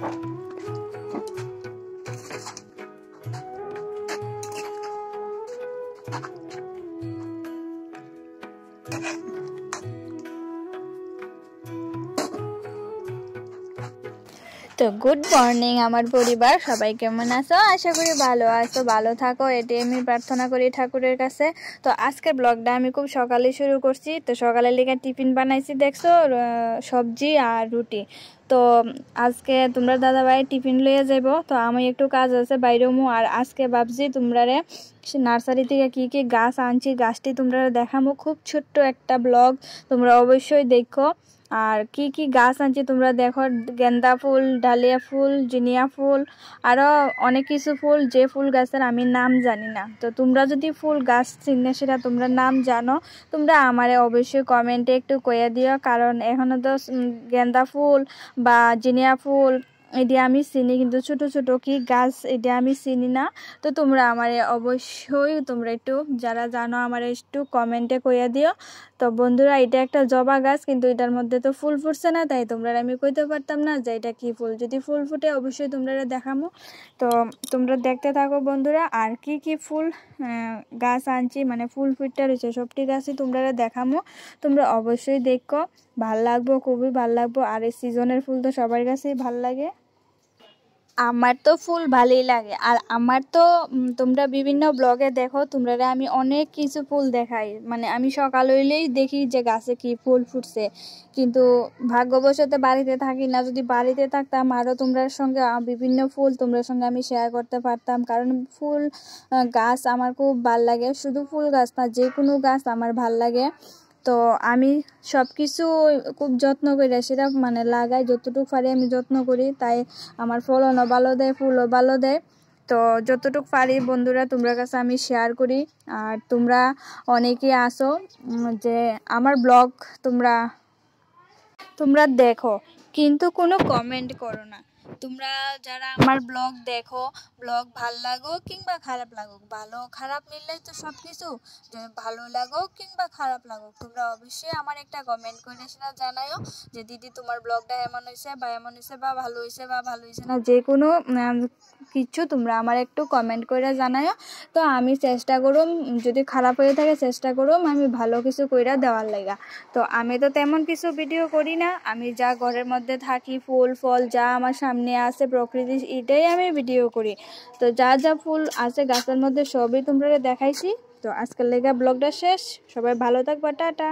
তো good morning আমার পরিবার, সবাই কেমন আছো? আশা করি ভালো আছো, ভালো থাকো, এটি আমি প্রার্থনা করি ঠাকুরের কাছে। তো আজকের ব্লগটা আমি খুব সকালে শুরু করছি। তো সকালের লিগে টিফিন বানাইছি, দেখছো, সবজি আর রুটি। তো আজকে তোমরা দাদাভাই টিফিন লইয়া যাইব, তো আমি একটু কাজ আছে বাইরেমু। আর আজকে ভাবছি তোমরারে নার্সারি থেকে কি কি গাছ আনছি, গাছটি তোমরা দেখামো। খুব ছোট্ট একটা ব্লগ, তোমরা অবশ্যই দেখো। আর কি কি গাছ আনছি তোমরা দেখো, গেন্দা ফুল, ডালিয়া ফুল, জিনিয়া ফুল, আরও অনেক কিছু ফুল, যে ফুল গাছের আমি নাম জানি না। তো তোমরা যদি ফুল গাছ চিনে সেটা তোমরা নাম জানো, তোমরা আমারে অবশ্যই কমেন্টে একটু কইয়া দিও। কারণ এখনও তো গেন্দা ফুল বা জিনিয়া ফুল এটি আমি চিনি, কিন্তু ছোট ছোট কি গাছ এটি আমি চিনি না। তো তোমরা আমারে অবশ্যই তোমরা একটু যারা জানো আমার একটু কমেন্টে কইয়া দিও। তো বন্ধুরা, এটা একটা জবা গাছ, কিন্তু এটার মধ্যে তো ফুল ফুটছে না, তাই তোমরা আমি কইতে পারতাম না যে এটা কি ফুল। যদি ফুল ফুটে অবশ্যই তোমরা দেখামো। তো তোমরা দেখতে থাকো বন্ধুরা। আর কি কি ফুল গাছ আনছি, মানে ফুল ফুটতে রয়েছে সবটি গাছই তোমরা দেখামো। তোমরা অবশ্যই দেখো, ভাল লাগবো, খুবই ভাল লাগবো। আর এই সিজনের ফুল তো সবার কাছেই ভাল লাগে। আমার তো ফুল ভালোই লাগে। আর আমার তো তোমরা বিভিন্ন ব্লগে দেখো, তোমরা আমি অনেক কিছু ফুল দেখাই, মানে আমি সকাল হইলেই দেখি যে গাছে কি ফুল ফুটছে। কিন্তু ভাগ্যবশত বাড়িতে থাকি না, যদি বাড়িতে থাকতাম আরও তোমরার সঙ্গে বিভিন্ন ফুল তোমরা সঙ্গে আমি শেয়ার করতে পারতাম। কারণ ফুল গাছ আমার খুব ভাল লাগে, শুধু ফুল গাছ না, যে কোনো গাছ আমার ভাল লাগে। তো আমি সব কিছু খুব যত্ন করে সেটা মানে লাগাই, যতটুকু পারি আমি যত্ন করি, তাই আমার ফলনও ভালো দেয়, ফুলও ভালো দেয়। তো যতটুকু পারি বন্ধুরা তোমরা কাছে আমি শেয়ার করি। আর তোমরা অনেকেই আসো যে আমার ব্লগ তোমরা তোমরা দেখো, কিন্তু কোনো কমেন্ট করো না। তোমরা যারা আমার ব্লগ দেখো, ব্লগ ভাল লাগো কিংবা খারাপ লাগুক, ভালো খারাপ মিললেই তো সব কিছু, ভালো লাগো কিংবা খারাপ লাগুক, তোমরা অবশ্যই আমার একটা কমেন্ট করে সেটা জানাও যে দিদি তোমার ব্লগটা এমন হয়েছে বা এমন হয়েছে, বা ভালো হয়েছে বা ভালো হয়েছে না, যে কোনো কিছু তোমরা আমার একটু কমেন্ট করে জানাও। তো আমি চেষ্টা করুম, যদি খারাপ হয়ে থাকে চেষ্টা করুম আমি ভালো কিছু কইরা দেওয়ার লাগা। তো আমি তো তেমন কিছু ভিডিও করি না, আমি যা ঘরের মধ্যে থাকি, ফুল ফল যা আমার সামনে আছে প্রকৃতি, এটাই আমি ভিডিও করি। তো যা যা ফুল আছে গাছের মধ্যে সবই তোমরা দেখাইছি। তো আজকের লেগা ব্লগটা শেষ, সবাই ভালো থাকবা, টাটা।